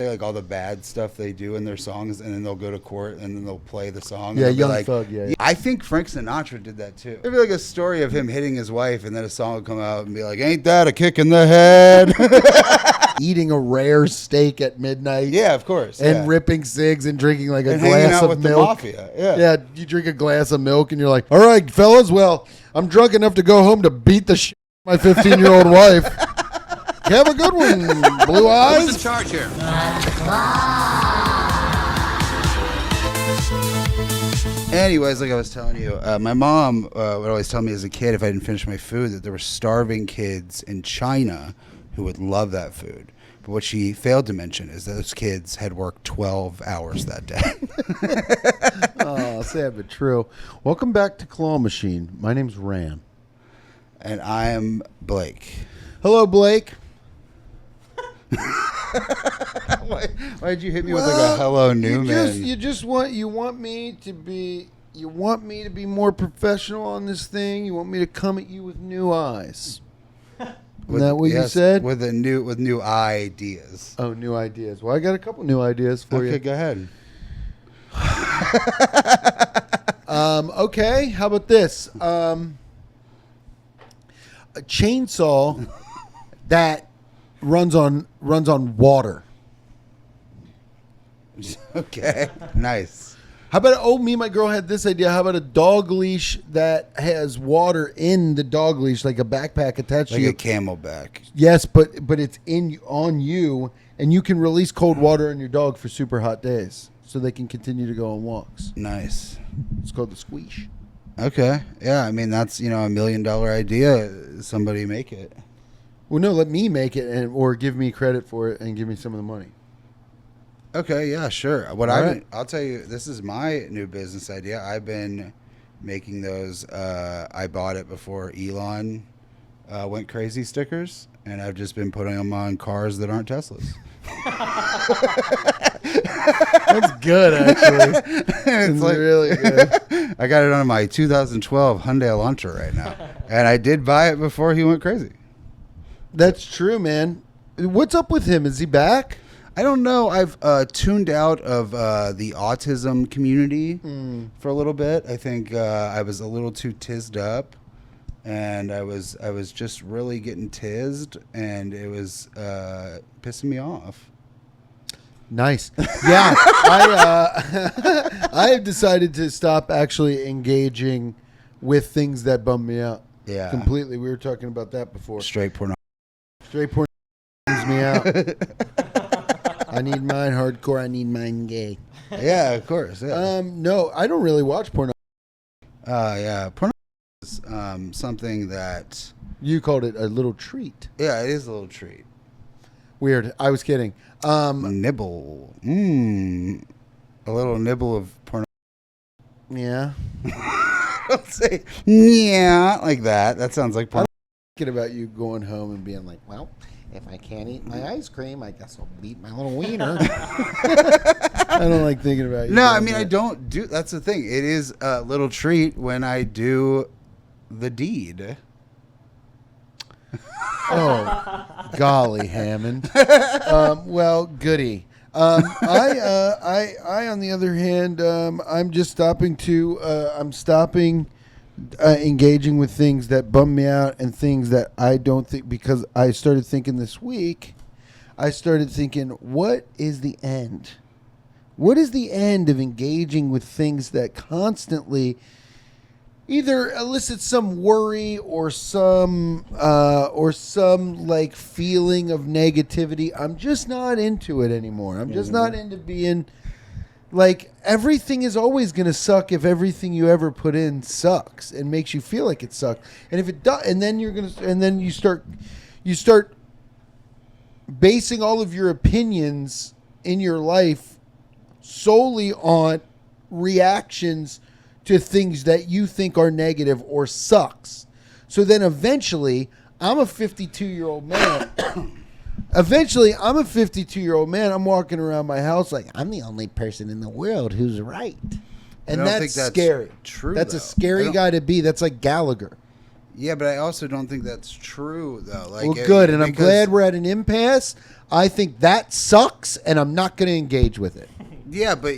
like all the bad stuff they do in their songs, and then they'll go to court and then they'll play the song. Yeah, and Young Thug. Yeah. I think Frank Sinatra did that too. There'd be like a story of him hitting his wife, and then a song would come out and be like, "Ain't that a kick in the head?" Eating a rare steak at midnight. Yeah, of course. And ripping cigs and drinking like a and hanging glass out of with milk. the mafia. Yeah. Yeah, you drink a glass of milk and you're like, all right, fellas, well, I'm drunk enough to go home to beat the shit out of my 15-year-old wife. Have a good one, Blue Eyes. Who's in charge here? Anyways, like I was telling you, my mom would always tell me as a kid if I didn't finish my food that there were starving kids in China who would love that food. But what she failed to mention is that those kids had worked 12 hours that day. Oh, sad but true. Welcome back to Claw Machine. My name's Ran. And I am Blake. Hello, Blake. Why did you hit me with like a hello Newman? You want me to be more professional on this thing. You want me to come at you with new eyes. Isn't that what you said? With new ideas. Oh, new ideas. Well, I got a couple new ideas for you. Okay, go ahead. Okay, how about this? A chainsaw that runs on water. Okay, nice. How about, me and my girl had this idea. How about a dog leash that has water in the dog leash, like a backpack attached to you? Like a camelback. Yes, but it's on you, and you can release cold water on your dog for super hot days, so they can continue to go on walks. Nice. It's called the squeesh. Okay. Yeah, I mean, that's, $1 million idea. Somebody make it. Well, no, let me make it, or give me credit for it and give me some of the money. Okay, yeah, sure. I'll tell you, this is my new business idea. I've been making those. I bought it before Elon went crazy stickers, and I've just been putting them on cars that aren't Teslas. That's good, actually. It's like, really good. I got it on my 2012 Hyundai Elantra right now, and I did buy it before he went crazy. That's true, man. What's up with him? Is he back? I don't know. I've tuned out of the autism community for a little bit. I think I was a little too tizzed up, and I was just really getting tizzed, and it was pissing me off. Nice. Yeah, I have decided to stop actually engaging with things that bum me out. Yeah, completely. We were talking about that before. Straight porn bums me out. I need mine hardcore. I need mine gay. Yeah, of course. Yeah. No, I don't really watch porno. Yeah, porno is something that you called it a little treat. Yeah, it is a little treat. Weird. I was kidding. Nibble. A little nibble of porno. Yeah. Don't say yeah like that. That sounds like porno. I'm thinking about you going home and being like, well, if I can't eat my ice cream, I guess I'll eat my little wiener. I don't like thinking about you. No, I mean, I don't do. That's the thing. It is a little treat when I do the deed. Oh, golly, Hammond. Well, goody. I on the other hand, I'm just stopping engaging with things that bum me out and things that I don't think, because I started thinking this week, what is the end? What is the end of engaging with things that constantly either elicit some worry or some like feeling of negativity? I'm just not into it anymore. I'm just not into being like, everything is always going to suck if everything you ever put in sucks and makes you feel like it sucks. And if it does, and then you start basing all of your opinions in your life solely on reactions to things that you think are negative or sucks. So then eventually, I'm a 52-year-old man. I'm walking around my house like, I'm the only person in the world who's right. And that's scary. True. That's a scary guy to be. That's like Gallagher. Yeah, but I also don't think that's true, though. Like, Well, good, and I'm glad we're at an impasse. I think that sucks, and I'm not going to engage with it. Yeah, but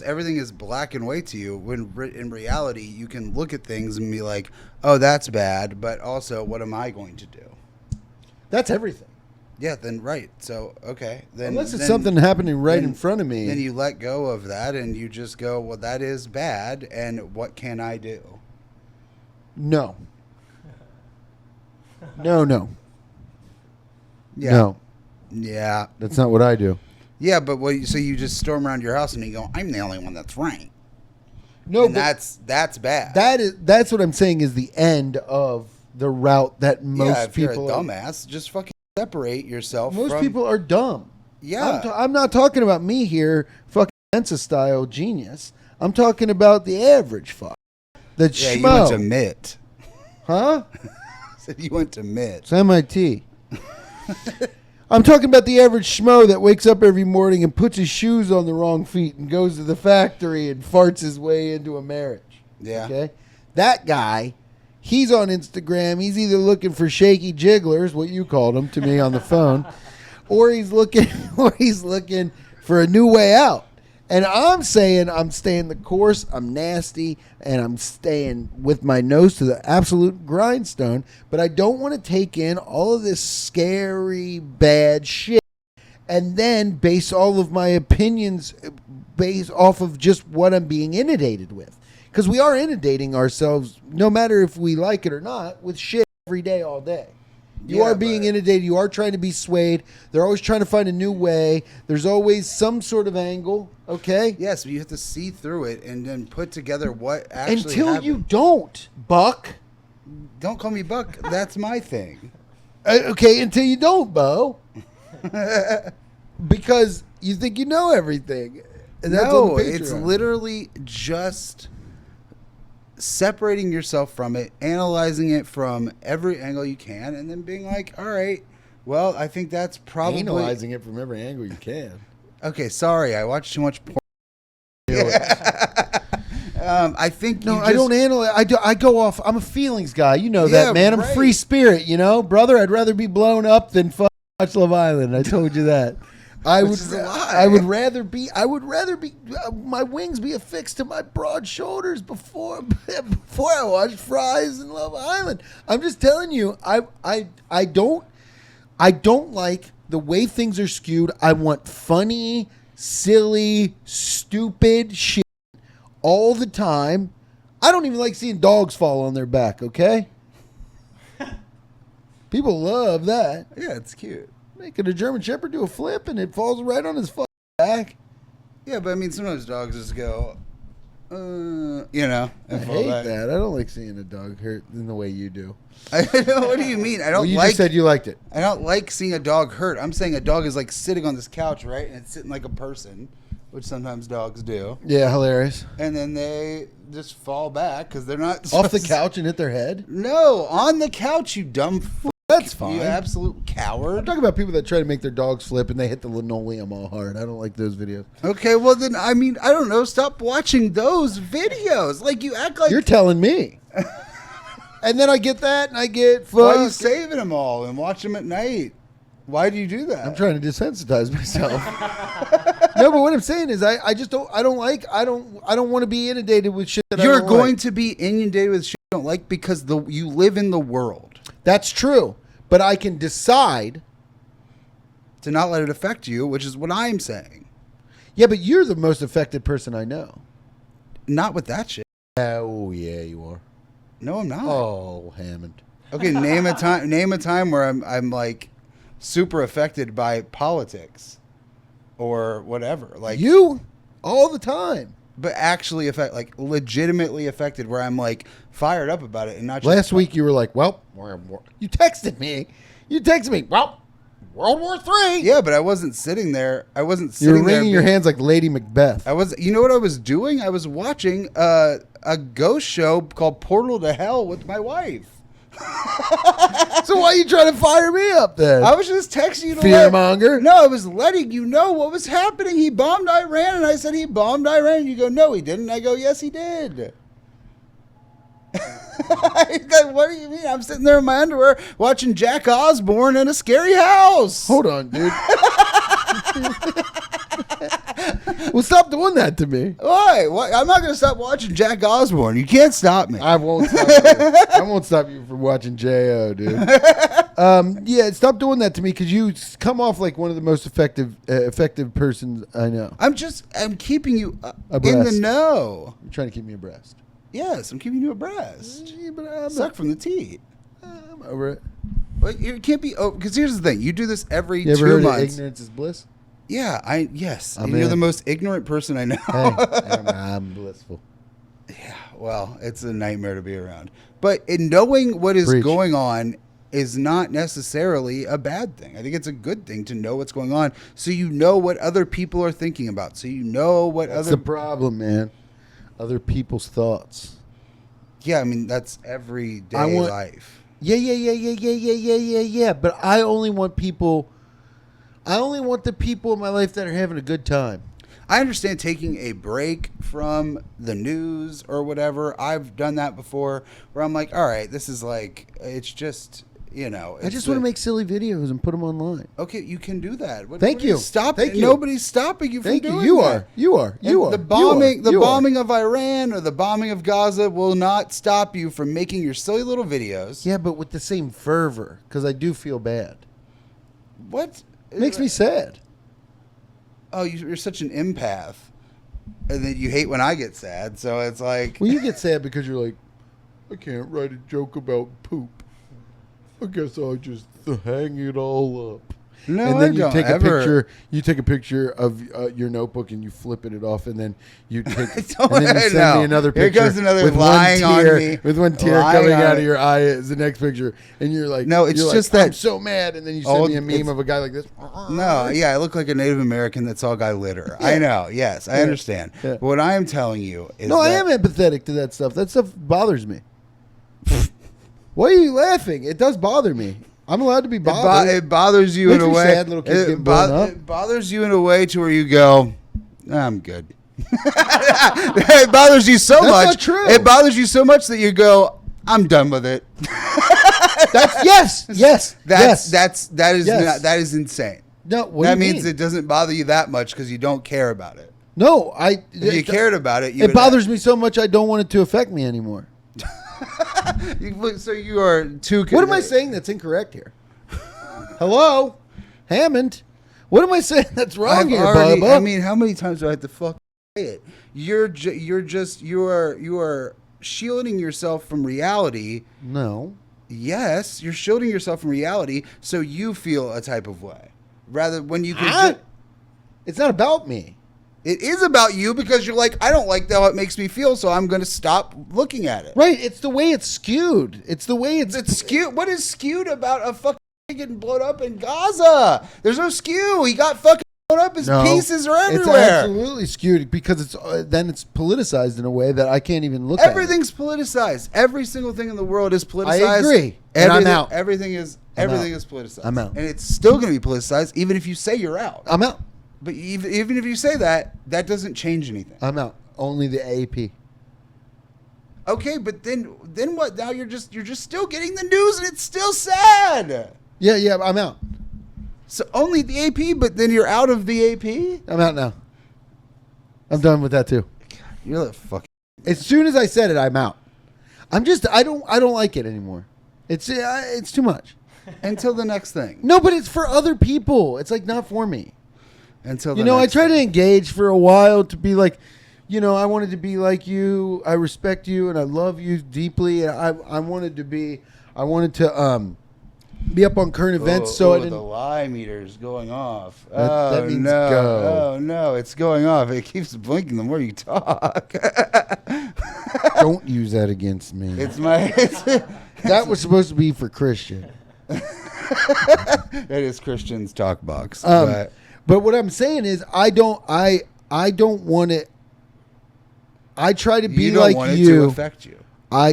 everything is black and white to you. When in reality, you can look at things and be like, "Oh, that's bad," but also, what am I going to do? That's everything. Yeah, then right. So okay, then unless it's something happening right in front of me, then you let go of that and you just go, "Well, that is bad, and what can I do?" No. No. Yeah. No. Yeah. That's not what I do. Yeah, but so you just storm around your house and you go, "I'm the only one that's right." No, and that's bad. That's what I'm saying is the end of the route that most if people you're a dumbass, just fucking separate yourself. Most people are dumb. Yeah. I'm not talking about me here, fucking Mensa style genius. I'm talking about the average fuck. The schmo. You went to MIT. Huh? Said you went to MIT. It's MIT. I'm talking about the average schmo that wakes up every morning and puts his shoes on the wrong feet and goes to the factory and farts his way into a marriage. Yeah. Okay? That guy, he's on Instagram. He's either looking for shaky jigglers, what you called them to me on the phone, or he's looking for a new way out. And I'm saying I'm staying the course. I'm nasty, and I'm staying with my nose to the absolute grindstone. But I don't want to take in all of this scary, bad shit and then base all of my opinions based off of just what I'm being inundated with. Because we are inundating ourselves, no matter if we like it or not, with shit every day, all day. You are being inundated. You are trying to be swayed. They're always trying to find a new way. There's always some sort of angle, okay? Yes, but you have to see through it and then put together what actually Until happened. you don't, Buck. Don't call me Buck. That's my thing. Okay, until you don't, Bo. Because you think you know everything. And that's on No, the it's Patreon. literally just separating yourself from it, analyzing it from every angle you can, and then being like, all right, well, I think that's probably... Analyzing it from every angle you can. Okay, sorry, I watched too much porn. I think No, I don't analyze. I go off. I'm a feelings guy. You know that, man. I'm a free spirit, you know? Brother, I'd rather be blown up than watch Love Island. I told you that. I would rather be. My wings be affixed to my broad shoulders before I watch Fries and Love Island. I'm just telling you. I don't like the way things are skewed. I want funny, silly, stupid shit all the time. I don't even like seeing dogs fall on their back. Okay. People love that. Yeah, it's cute. Making a German Shepherd do a flip and it falls right on his fucking back. Yeah, but I mean, sometimes dogs just go, you know. I hate that. I don't like seeing a dog hurt in the way you do. What do you mean? I don't well, you like. just said you liked it. I don't like seeing a dog hurt. I'm saying a dog is like sitting on this couch, right? And it's sitting like a person, which sometimes dogs do. Yeah, hilarious. And then they just fall back because they're not Off the couch and hit their head? No, on the couch, you dumb fuck. That's fine. You absolute I'm coward. talking about people that try to make their dogs flip and they hit the linoleum all hard. I don't like those videos. Okay, well then, I mean, I don't know. Stop watching those videos. Like, you act like... You're telling me. And then I get that and I get... Why are you saving them all and watch them at night? Why do you do that? I'm trying to desensitize myself. No, but what I'm saying is I just don't want to be inundated with shit that You're I don't going like. to be inundated with shit you don't like because you live in the world. That's true. But I can decide to not let it affect you, which is what I'm saying. Yeah, but you're the most affected person I know. Not with that shit. Oh, yeah, you are. No, I'm not. Oh, Hammond. Okay, name a time. Name a time where I'm like super affected by politics or whatever. Like you all the time. But actually legitimately affected, where I'm like fired up about it and not. Last week you were like, "Well, you texted me. Well, World War III." Yeah, but I wasn't sitting there. I wasn't You sitting were there. wringing your hands like Lady Macbeth. I was. You know what I was doing? I was watching a ghost show called Portal to Hell with my wife. So why are you trying to fire me up then? I was just texting you to fearmonger. No, I was letting you know what was happening. He bombed Iran, and I said he bombed Iran. And you go, no, he didn't. And I go, yes, he did. He's like, what do you mean? I'm sitting there in my underwear watching Jack Osborne in a scary house. Hold on, dude. Well, stop doing that to me. Why? What? I'm not going to stop watching Jack Osborne. You can't stop me. I won't stop you. I won't stop you from watching J.O., dude. Yeah, stop doing that to me because you come off like one of the most effective persons I know. I'm keeping you in Abreast. the know. You're trying to keep me abreast. Yes, I'm keeping you abreast. Yeah, but I'm Suck from the teat. I'm over it. But you can't be, because here's the thing. You do this every You ever 2 heard of months. ignorance is bliss? Yeah, yes. I'm And you're in. the most ignorant person I know. Hey, I'm blissful. Yeah, well, it's a nightmare to be around. But in knowing what is Preach. going on is not necessarily a bad thing. I think it's a good thing to know what's going on, so you know what other people are thinking about. So you know what That's other. the problem, man. Other people's thoughts. Yeah, I mean that's everyday I want- life. Yeah. But I only want people. I only want the people in my life that are having a good time. I understand taking a break from the news or whatever. I've done that before, where I'm like, all right, this is like, it's just, you know. I just want to make silly videos and put them online. Okay, you can do that. Thank you. Stop. Thank you. Nobody's stopping you from Thank doing you. You that. are. You are. You And are. The bombing, You are. bombing of Iran or the bombing of Gaza will not stop you from making your silly little videos. Yeah, but with the same fervor, because I do feel bad. What? It makes me sad. Oh, you're such an empath, and then you hate when I get sad. So it's like, Well, you get sad because you're like, I can't write a joke about poop. I guess I'll just hang it all up. no, And then I you don't take ever. a picture. You take a picture of your notebook and you flip it off, and then you take. Don't and then you send know. me another Here picture. comes another with lying one on tear, me. with one tear Lying coming on out of it. your eye is the next picture, and you're like, No, it's you're just like, that- I'm so mad, and then you send Old- me a meme it's- of a guy like this. No, yeah, I look like a Native American that saw a guy litter. I know, yes, I understand. Yeah. But what I am telling you is No, I that am empathetic to that stuff. That stuff bothers me. Why are you laughing? It does bother me. I'm allowed to be bothered. it bothers you Makes in a me way. sad little kids getting blown up. It bothers you in a way to where you go, I'm good. It bothers you so That's much. not true. It bothers you so much that you go, I'm done with it. Yes. That is Yes. not, that is insane. No, what that do you means mean? it doesn't bother you that much because you don't care about it. No, If you cared about it, you It would- bothers me so much I don't want it to affect me anymore. So you are too. What am I saying that's incorrect here? Hello, Hammond. What am I saying that's wrong I've here, already, Bubba? I mean, how many times do I have to fuck say it? You are shielding yourself from reality. No. Yes, you're shielding yourself from reality, so you feel a type of way. Rather, when you can, I- It's not about me. it is about you because you're like, I don't like how it makes me feel, so I'm going to stop looking at it. Right. It's the way it's skewed. It's the way it's. It's skewed. What is skewed about a fucking getting blown up in Gaza? There's no skew. He got fucking blown up. His No. pieces are It's everywhere. absolutely skewed because it's then it's politicized in a way that I can't even look at. Everything's politicized. Every single thing in the world is politicized. I agree. And I'm out. Everything is I'm everything out. is politicized. I'm out. And it's still going to be politicized, even if you say you're out. I'm out. But even if you say that, that doesn't change anything. I'm out. Only the AP. Okay, but then what? Now you're just still getting the news, and it's still sad. Yeah, I'm out. So only the AP, but then you're out of the AP. I'm out now. I'm done with that too. You're the fucking. As soon as I said it, I'm out. I don't like it anymore. It's too much. Until the next thing. No, but it's for other people. It's like not for me. Until the I next tried to thing. engage for a while to be like, I wanted to be like you. I respect you and I love you deeply. And I wanted to be up on current events. So I the didn't. lie meter's going off. That means no. go. Oh no, it's going off. It keeps blinking the more you talk. Don't use that against me. It's my. That was supposed to be for Christian. That is Christian's talk box. But what I'm saying is, I don't want it. I try to be you don't like want it to you. affect you. I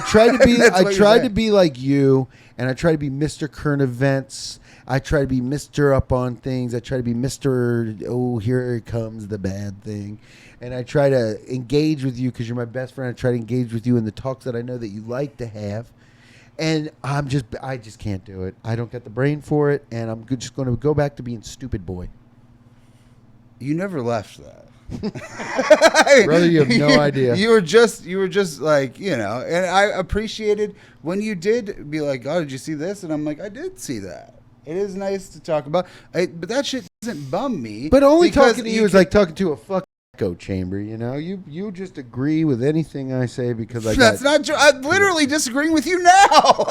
try to be. That's I what you're try to saying. be like you, and I try to be Mr. Current Events. I try to be Mr. up on things. I try to be Mr. Oh, here comes the bad thing. And I try to engage with you because you're my best friend. I try to engage with you in the talks that I know that you like to have. And I just can't do it. I don't get the brain for it. And I'm just going to go back to being stupid boy. You never left that. Brother, you have no idea. You were just like, and I appreciated when you did be like, oh, did you see this? And I'm like, I did see that. It is nice to talk about, but that shit doesn't bum me. But only talking to you is like talking to a fucking echo chamber, You just agree with anything I say because That's not true. I'm literally disagreeing with you now.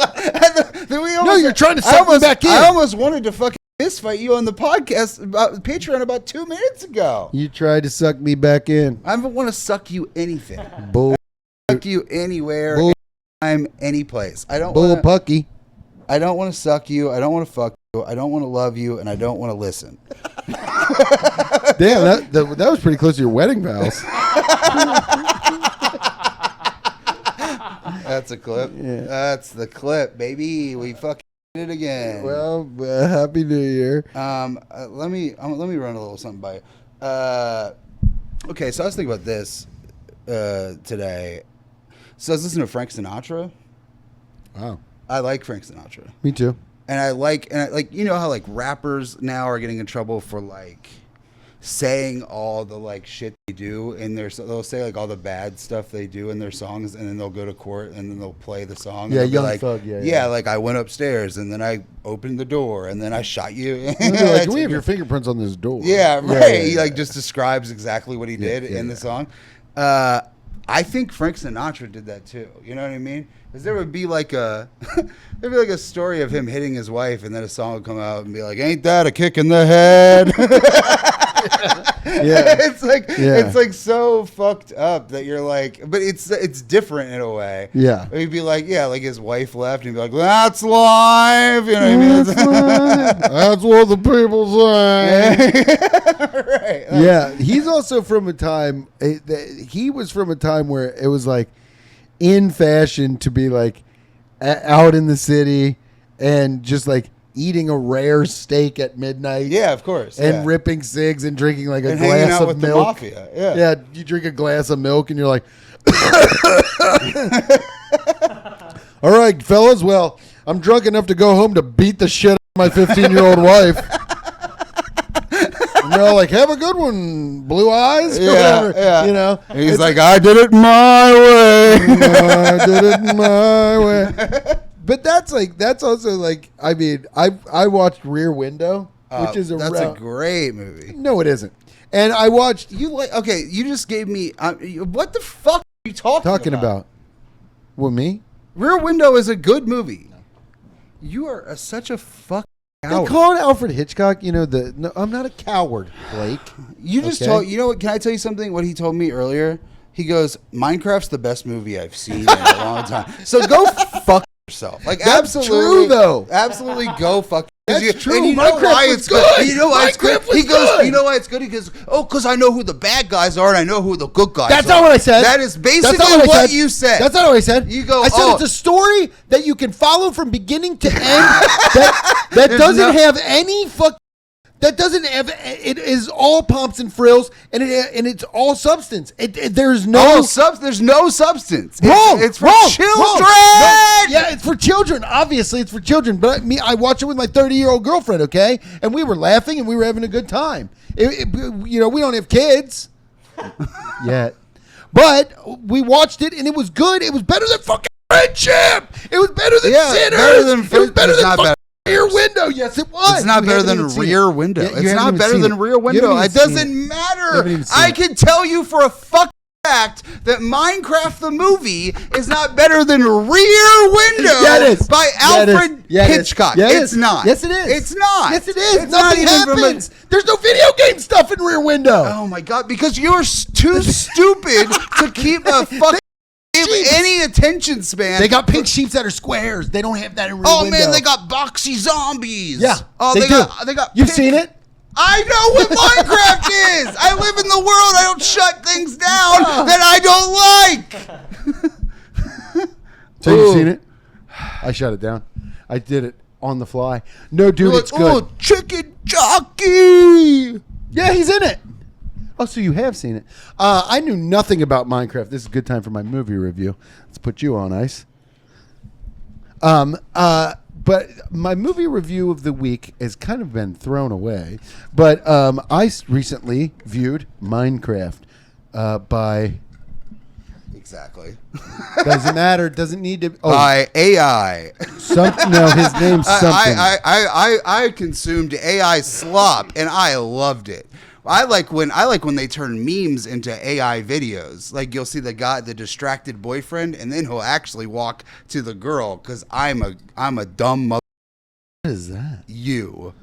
No, you're trying to suck me back in. I almost wanted to fucking fistfight you on the podcast about Patreon about 2 minutes ago. You tried to suck me back in. I don't want to suck you anything. Bull. Suck you anywhere, anytime, any place. I don't. Bull pucky. I don't want to suck you. I don't want to fuck you. I don't want to love you, and I don't want to listen. Damn, that was pretty close to your wedding vows. That's a clip. Yeah. That's the clip, baby. We fucking did it again. Well, happy New Year. Let me run a little something by you. Okay, so I was thinking about this today. So I was listening to Frank Sinatra. Wow. I like Frank Sinatra. Me too. And I like how like rappers now are getting in trouble for like saying all the like shit they do in their, they'll say like all the bad stuff they do in their songs, and then they'll go to court and then they'll play the song. Yeah, and Young like, Thug. Yeah, like I went upstairs and then I opened the door and then I shot you. Like, we have your fingerprints on this door. Yeah, right. He like just describes exactly what he did in the song. I think Frank Sinatra did that too. You know what I mean? Because there would be like a story of him hitting his wife, and then a song would come out and be like, "Ain't that a kick in the head?" Yeah, it's like so fucked up that you're like, but it's different in a way. Yeah, he'd be like, like his wife left, and he'd be like, "That's life," you know what I mean? That's what the people say. Right. Yeah, he's also from a time. He was from a time where it was like in fashion to be like out in the city and just like eating a rare steak at midnight. Yeah, of course. And ripping cigs and drinking like a and glass hanging out of with milk. The mafia. Yeah. Yeah, you drink a glass of milk and you're like, all right, fellas, well, I'm drunk enough to go home to beat the shit out of my 15-year-old wife. And they're all like, have a good one, blue eyes. Yeah. You know? And he's like, I did it my way. I did it my way. But that's also like, I mean, I watched Rear Window, which is a great movie. No, it isn't. And I watched. Okay, you just gave me. What the fuck are you talking about? What, me? Rear Window is a good movie. No. You are such a fuck. They call it Alfred Hitchcock. You know no, I'm not a coward, Blake. You just told. You know what? Can I tell you something? What he told me earlier. He goes, Minecraft's the best movie I've seen in a long time. So go fuck yourself. Like, that's absolutely, true, though. Absolutely go fuck. That's true. And you know Minecraft why was it's good. You know why it's good. He goes, you know why it's good? He goes, because I know who the bad guys are and I know who the good guys are. That's not what I said. That is basically what you said. That's not what I said. You go, I said it's a story that you can follow from beginning to end that doesn't have any that doesn't have, it is all pomps and frills, and it's all substance. There's no there's no substance. Wrong. It's for children. No, yeah, it's for children. Obviously, it's for children. But I watched it with my 30-year-old girlfriend. Okay, and we were laughing and we were having a good time. We don't have kids yet, but we watched it and it was good. It was better than fucking Friendship. It was better than Sinners. It was better than Rear Window. Yes, it was. It's not better than Rear Window. It's not better than Rear Window. It doesn't matter. I can tell you for a fucking fact that Minecraft the movie is not better than Rear Window by Alfred Hitchcock. It's not. Yes, it is. It's not. Yes, it is. Nothing happens. There's no video game stuff in Rear Window. Oh my God! Because you're too stupid to keep a fucking. Any attention span. They got pink sheeps that are squares. They don't have that in Rear Window. Oh man, they got boxy zombies. Yeah. Oh, they got. You've seen it? I know what Minecraft is. I live in the world. I don't shut things down that I don't like. So you've seen it? I shut it down. I did it. on the fly. No, dude, You're it's like, good. oh, chicken jockey. Yeah, he's in it. Oh, so you have seen it. I knew nothing about Minecraft. This is a good time for my movie review. Let's put you on ice. But my movie review of the week has kind of been thrown away. But I recently viewed Minecraft by... Exactly. Doesn't matter. Doesn't need to... Oh, By AI. no, his name's something. I consumed AI slop and I loved it. I like when they turn memes into AI videos. Like you'll see the distracted boyfriend, and then he'll actually walk to the girl because I'm a dumb mother. What is that? You.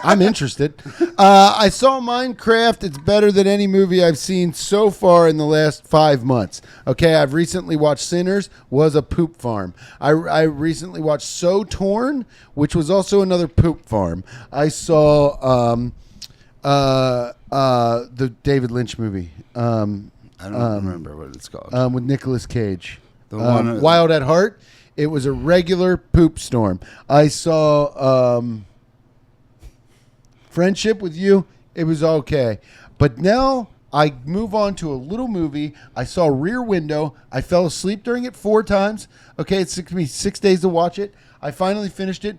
I'm interested. I saw Minecraft. It's better than any movie I've seen so far in the last 5 months. Okay, I've recently watched Sinners, was a poop farm. I recently watched So Torn, which was also another poop farm. I saw the David Lynch movie. I don't remember what it's called. With Nicolas Cage. The one Wild at Heart. It was a regular poop storm. I saw Friendship with You. It was okay. But now I move on to a little movie. I saw Rear Window. I fell asleep during it 4 times. Okay, it took me 6 days to watch it. I finally finished it.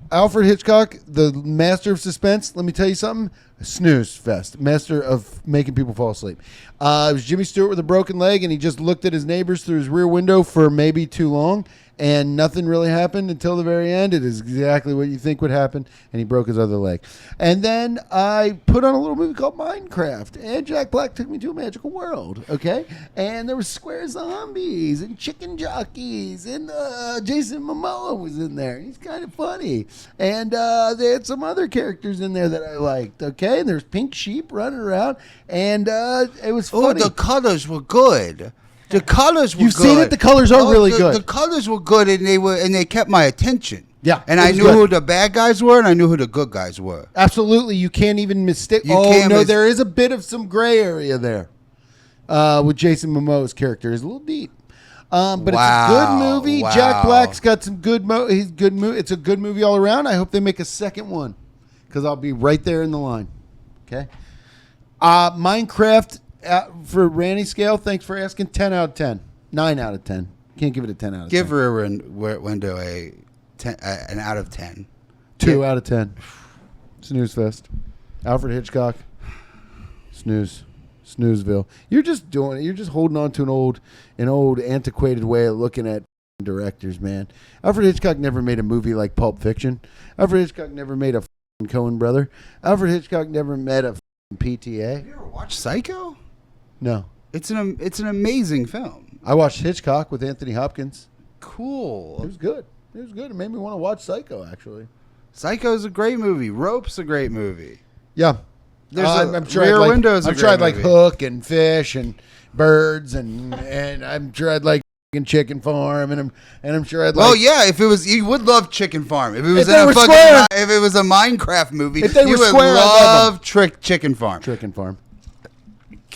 Alfred Hitchcock, the master of suspense. Let me tell you something. Snooze fest. Master of making people fall asleep. It was Jimmy Stewart with a broken leg, and he just looked at his neighbors through his rear window for maybe too long, and nothing really happened until the very end. It is exactly what you think would happen, and he broke his other leg. And then I put on a little movie called Minecraft, and Jack Black took me to a magical world, okay? And there were square zombies and chicken jockeys, and Jason Momoa was in there. He's kind of funny. And they had some other characters in there that I liked, okay? And there's pink sheep running around, and it was funny. Oh, the colors were good. The colors were You've good. seen it? The colors are really good. The colors were good, and they kept my attention. Yeah, and it I was knew good. who the bad guys were, and I knew who the good guys were. Absolutely, you can't even mistake. There is a bit of some gray area there with Jason Momoa's character. It's a little deep, but it's a good movie. Wow. Jack Black's got some good. He's good. It's a good movie all around. I hope they make a second one because I'll be right there in the line. Okay, Minecraft. For Randy scale, thanks for asking. 10 out of 10. 9 out of 10. Can't give it a 10 out of 10. Give Rear Window an out of 10. 2 out of 10. Snooze fest. Alfred Hitchcock. Snoozeville. You're just doing it. You're just holding on to an old antiquated way of looking at directors, man. Alfred Hitchcock never made a movie like Pulp Fiction. Alfred Hitchcock never made a Coen brother. Alfred Hitchcock never met a PTA. Have you ever watched Psycho? No. It's an amazing film. I watched Hitchcock with Anthony Hopkins. Cool. It was good. It made me want to watch Psycho, actually. Psycho's a great movie. Rope's a great movie. Yeah. I'm sure Rear Window's a great tried like movie. Hook and Fish and Birds and I'm sure I'd like Chicken Farm and I'm sure I'd like. Oh yeah, you would love Chicken Farm. If it was if it was a Minecraft movie, you would love Chicken Farm. Chicken Farm.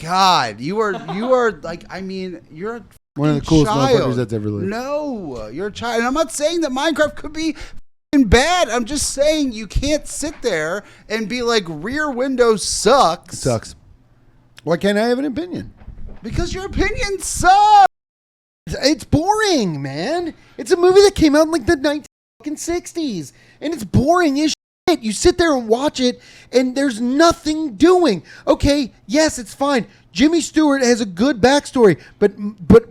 God, you are like, I mean, you're a one of the coolest child. motherfuckers that's ever lived. No, you're a child. And I'm not saying that Minecraft could be bad. I'm just saying you can't sit there and be like, Rear Window sucks. It sucks. Why can't I have an opinion? Because your opinion sucks. It's boring, man. It's a movie that came out in like the 1960s, and it's boring as shit. You sit there and watch it, and there's nothing doing. Okay, yes, it's fine. Jimmy Stewart has a good backstory, but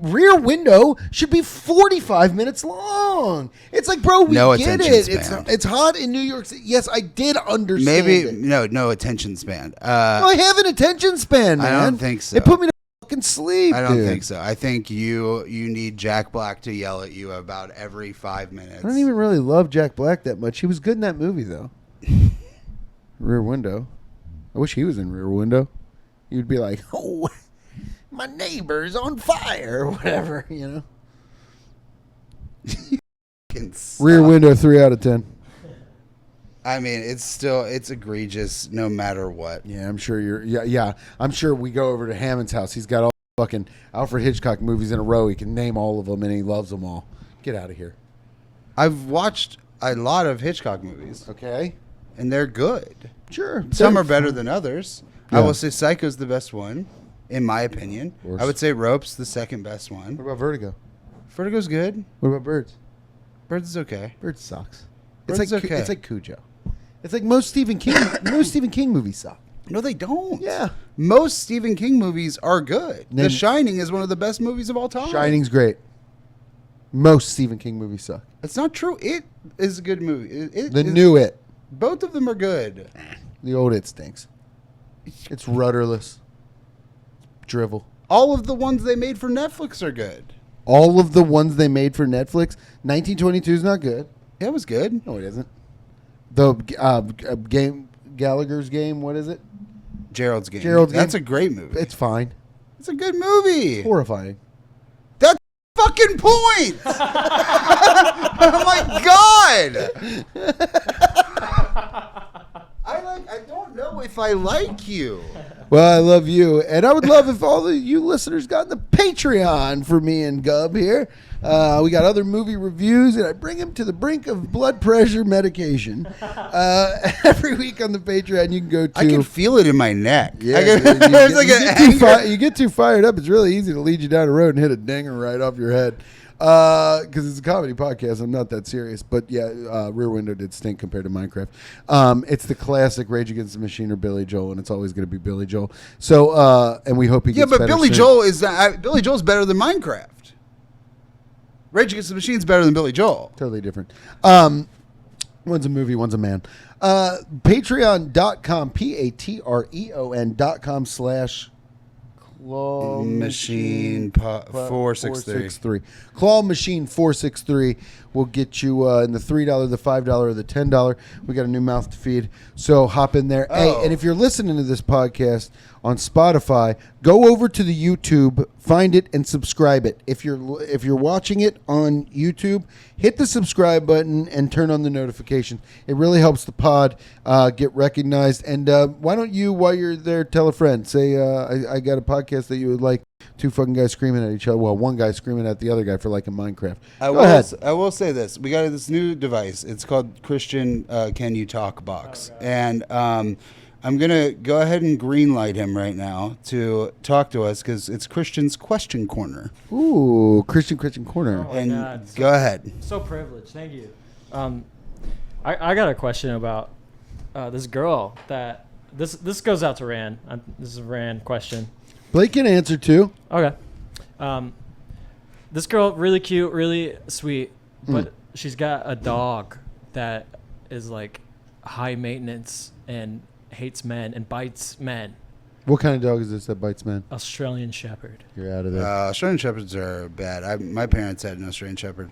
Rear Window should be 45 minutes long. It's like, bro, we get it. It's hot in New York City. Yes, I did understand it. No attention span. I have an attention span, man. I don't think so. It put me to fucking sleep. I don't think so. I think you need Jack Black to yell at you about every 5 minutes. I don't even really love Jack Black that much. He was good in that movie, though. Rear Window. I wish he was in Rear Window. You'd be like, oh, my neighbor's on fire, or whatever, you know. Rear Window, 3 out of 10. I mean, it's egregious no matter what. Yeah, I'm sure I'm sure we go over to Hammond's house. He's got all fucking Alfred Hitchcock movies in a row. He can name all of them, and he loves them all. Get out of here. I've watched a lot of Hitchcock movies, Okay. and they're good. Sure. Some are better than others. I Yeah. will say Psycho's the best one, in my opinion. Of course. I would say Rope's the second best What one. about Vertigo? Vertigo's good. What about Birds? Birds is okay. Birds sucks. Birds It's like okay. it's like Cujo. It's like most Stephen King movies suck. No, they don't. Yeah. Most Stephen King movies are good. Then- The Shining is one of the best movies of all time. Shining's great. Most Stephen King movies suck. It's not true. It is a good movie. The new It. Both of them are good. The old It stinks. It's rudderless. Drivel. All of the ones they made for Netflix are good. All of the ones they made for Netflix. 1922 is not good. It was good. No, it isn't. The game, Gallagher's Game. What is it? Gerald's Game. Gerald's That's Game. a great movie. It's fine. It's a good movie. Horrifying. That's the fucking point. Oh my god. I don't know if I like you. Well, I love you, and I would love if all of you listeners got the Patreon for me and Gub here. We got other movie reviews, and I bring him to the brink of blood pressure medication. Every week on the Patreon, you can go to. I can feel it in my neck. Yeah, I can, dude, there's like an anger. you get too fired up. It's really easy to lead you down a road and hit a dinger right off your head. Because it's a comedy podcast. I'm not that serious. But yeah, Rear Window did stink compared to Minecraft. It's the classic Rage Against the Machine or Billy Joel, and it's always going to be Billy Joel. So, and we hope he Yeah, gets but better Billy soon. Joel is Billy Joel's better than Minecraft. Rage Against the Machine's better than Billy Joel. Totally different. One's a movie, one's a man. Patreon.com, Patreon.com Claw Machine 463. Claw Machine 463 will get you in the $3, the $5, or the $10. We got a new mouth to feed, so hop in there. Hey, Oh. and if you're listening to this podcast on Spotify, go over to the YouTube, find it, and subscribe it. If you're watching it on YouTube, hit the subscribe button and turn on the notifications. It really helps the pod get recognized. And why don't you, while you're there, tell a friend. Say, I got a podcast that you would like. Two fucking guys screaming at each other. Well, one guy screaming at the other guy for liking Minecraft. Go ahead. I will say this. We got this new device. It's called Christian Can You Talk Box. And I'm going to go ahead and greenlight him right now to talk to us because it's Christian's Question Corner. Ooh, Christian Corner. Oh my And God. go ahead. So privileged. Thank you. I got a question about this girl that this goes out to Ran. This is a Ran question. Blake can answer too. Okay. This girl, really cute, really sweet, but she's got a dog that is like high maintenance and hates men and bites men. What kind of dog is this that bites men? Australian Shepherd. You're out of there. Australian Shepherds are bad. My parents had an Australian Shepherd.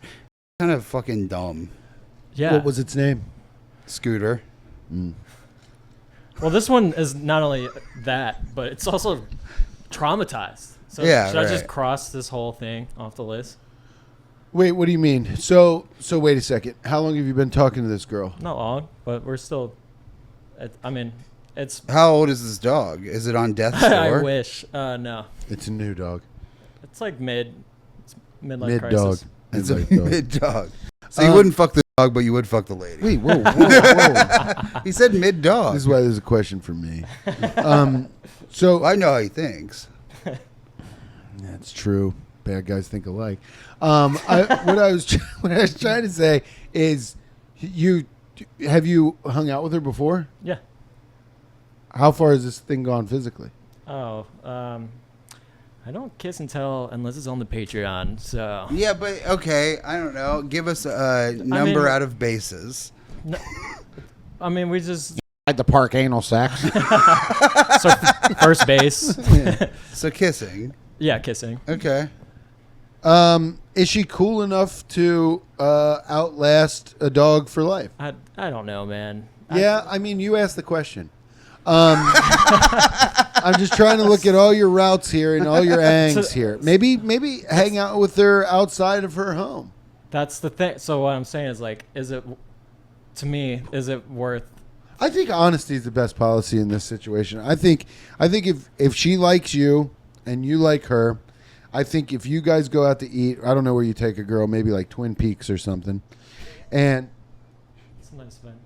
Kind of fucking dumb. Yeah. What was its name? Scooter. Well, this one is not only that, but it's also traumatized. So Yeah, should I just right. cross this whole thing off the list? Wait, what do you mean? So wait a second. How long have you been talking to this girl? Not long, but we're still. It's. How old is this dog? Is it on death's I door? wish. No, It's a new dog. it's like midlife Mid crisis. dog. It's a Mid-life dog. mid dog. So you wouldn't fuck the dog, but you would fuck the lady. Wait, whoa. He said mid dog. This is why there's a question for me. So I know how he thinks. that's true. Bad guys think alike. What I was trying to say is, have you hung out with her before? Yeah. How far has this thing gone physically? Oh. I don't kiss and tell unless it's on the Patreon. So. Yeah, but okay, I don't know. Give us a number mean- out of bases. No, I mean, we just. At the park anal sex. So first base. So kissing. Yeah, kissing. Okay. Is she cool enough to outlast a dog for life? I don't know, man. Yeah, I mean, you asked the question. I'm just trying to look at all your routes here and all your angs here. Maybe hang out with her outside of her home. That's the thing. So what I'm saying is like, is it worth? I think honesty is the best policy in this situation. I think if she likes you and you like her, I think if you guys go out to eat, I don't know where you take a girl, maybe like Twin Peaks or something, and nice thing.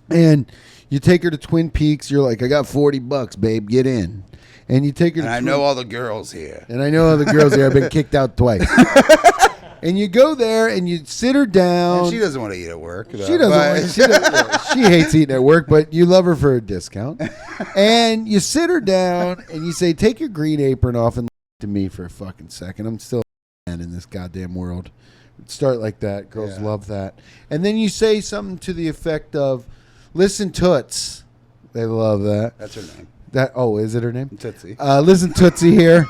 And you take her to Twin Peaks. You're like, I got $40, babe. Get in. And you take her. And to I know all the girls here. And I know all the girls there. I've been kicked out twice. And you go there and you sit her down. And she doesn't want to eat at work. She doesn't. She hates eating at work, but you love her for a discount. And you sit her down and you say, "Take your green apron off and look to me for a fucking second. I'm still a man in this goddamn world." Start like that. Girls love that. And then you say something to the effect of, "Listen, Toots." They love that. That's her name. Is it her name? Tootsie. Listen, Tootsie here.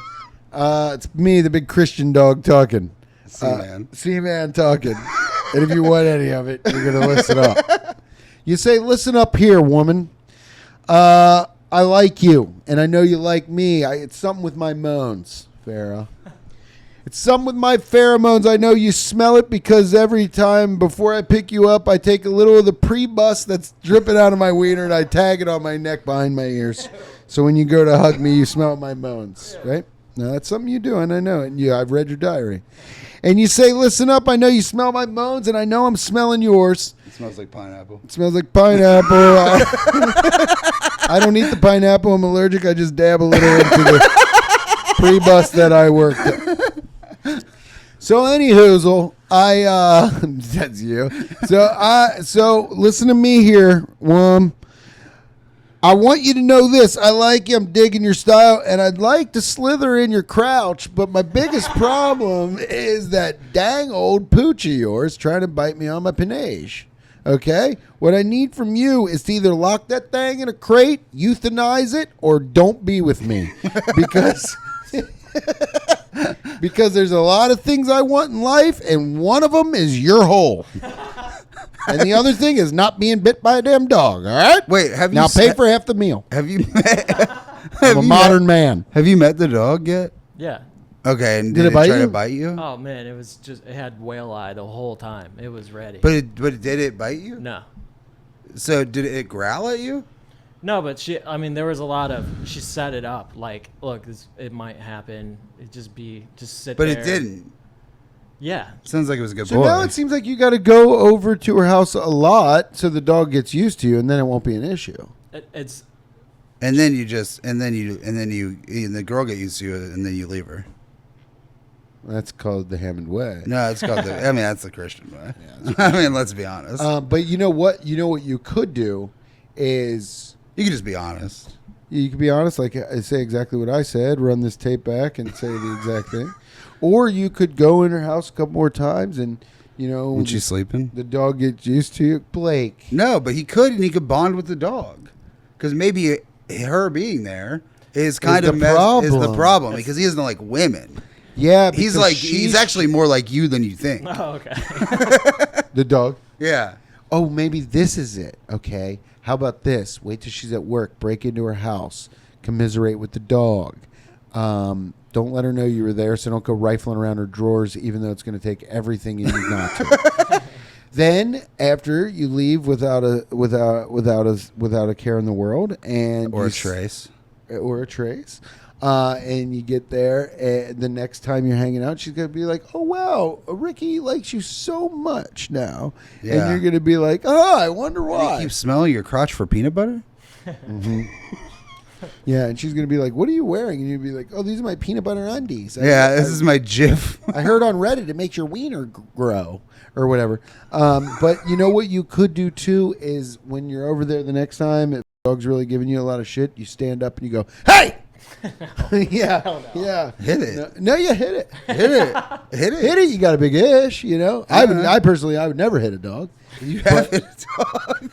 It's me, the big Christian dog, talking. C-Man. C-Man talking. And if you want any of it, you're going to listen up. You say, "Listen up here, woman. I like you, and I know you like me. It's something with my moans, PHERO. It's something with my pheromones. I know you smell it because every time before I pick you up, I take a little of the pre-bus that's dripping out of my wiener and I tag it on my neck behind my ears. So when you go to hug me, you smell my moans, right? Now, that's something you do, and I know it. And I've read your diary. And you say, "Listen up, I know you smell my moans, and I know I'm smelling yours." It smells like pineapple. It smells like pineapple. I don't eat the pineapple. I'm allergic. I just dab a little into the pre-bus that I worked at. So, anyhoozle, that's you. So listen to me here, Wom. I want you to know this. I like you. I'm digging your style, and I'd like to slither in your crouch, but my biggest problem is that dang old pooch of yours trying to bite me on my panage. Okay? What I need from you is to either lock that thing in a crate, euthanize it, or don't be with me. Because there's a lot of things I want in life, and one of them is your hole. And the other thing is not being bit by a damn dog, all right? Wait, now pay for half the meal. Have you met? I'm a modern man. Have you met the dog yet? Yeah. Okay, and Did did it bite try you? to bite you? Oh man, it had whale eye the whole time. It was ready. But did it bite you? No. So did it growl at you? No, but there was a lot of, she set it up. Like, look, it might happen. Just sit But there. it didn't. Yeah. Sounds like it was a good So boy. now it seems like you got to go over to her house a lot so the dog gets used to you, and then it won't be an issue. It's. And then the girl get used to you, and then you leave her. That's called the Hammond way. No, it's called that's the Christian way. Yeah, let's be honest. But you know what? You know what you could do is You can just be honest. you could be honest, like I say exactly what I said, run this tape back and say the exact thing. Or you could go in her house a couple more times and, When she's sleeping? the dog gets used to you. Blake. No, but he could bond with the dog. Because maybe her being there is kind of is the problem because he doesn't like women. Yeah, he's actually more like you than you think. Oh, okay. the dog. Yeah. Oh, maybe this is it. Okay. How about this? Wait till she's at work. Break into her house. Commiserate with the dog. Don't let her know you were there, so don't go rifling around her drawers, even though it's going to take everything you need not to. Then, after you leave without a care in the world, and Or a trace. And you get there, and the next time you're hanging out, she's going to be like, "Oh, wow, Ricky likes you so much now." Yeah. And you're going to be like, "Oh, I wonder why." You keep smelling your crotch for peanut butter? Mm-hmm. Yeah, and she's going to be like, "What are you wearing?" And you'd be like, "Oh, these are my peanut butter undies." This is my Jif. I heard on Reddit it makes your wiener grow or whatever. But you know what you could do, too, is when you're over there the next time, if the dog's really giving you a lot of shit, you stand up and you go, "Hey!" Yeah, no. yeah. Hit it. No, you hit it. Hit it. Hit it. Hit it. You got a big ish, I personally, I would never hit a dog. You have hit a dog.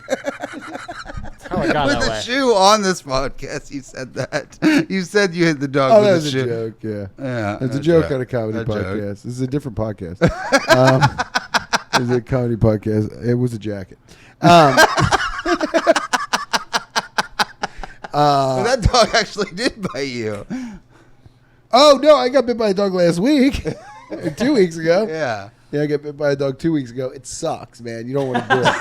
How I got With that a way. shoe on this podcast, you said that. You said you hit the dog Oh, with that a was a shoe. joke. Yeah, Yeah. it's a joke on a comedy podcast. This is a different podcast. It's a comedy podcast. It was a jacket. Well, that dog actually did bite you. Oh no, I got bit by a dog last week. 2 weeks ago. Yeah. Yeah, I got bit by a dog 2 weeks ago. It sucks, man. You don't want to do it.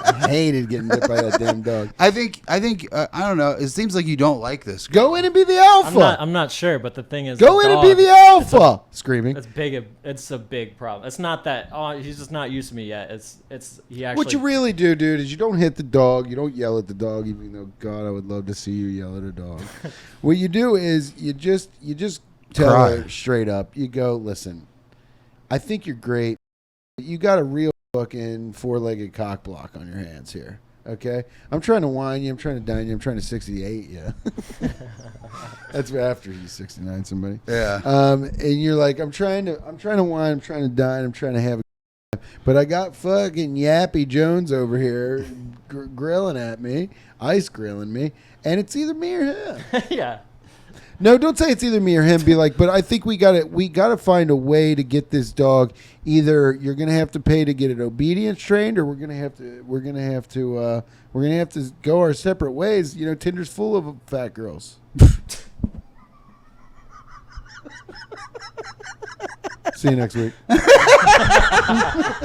I hated getting bit by that damn dog. I think I don't know. It seems like you don't like this. Go in and be the alpha. I'm not sure, but the thing is, Go in and be the alpha. Screaming. It's big. It's a big problem. It's not that. Oh, he's just not used to me yet. He actually. What you really do, dude, is you don't hit the dog. You don't yell at the dog, even though God, I would love to see you yell at a dog. What you do is you just tell Cry. her straight up. You go, listen, I think you're great. You got a real fucking four-legged cock block on your hands here. Okay, I'm trying to whine you. I'm trying to dine you. I'm trying to 68 you. That's after he's 69. Somebody. Yeah. And you're like, I'm trying to whine. I'm trying to dine. I'm trying to have. But I got fucking Yappy Jones over here grilling at me, ice grilling me, and it's either me or him. Yeah. No, don't say it's either me or him. Be like, but I think we gotta find a way to get this dog. Either you're gonna have to pay to get it obedience trained, or we're gonna have to go our separate ways. You know, Tinder's full of fat girls. See you next week.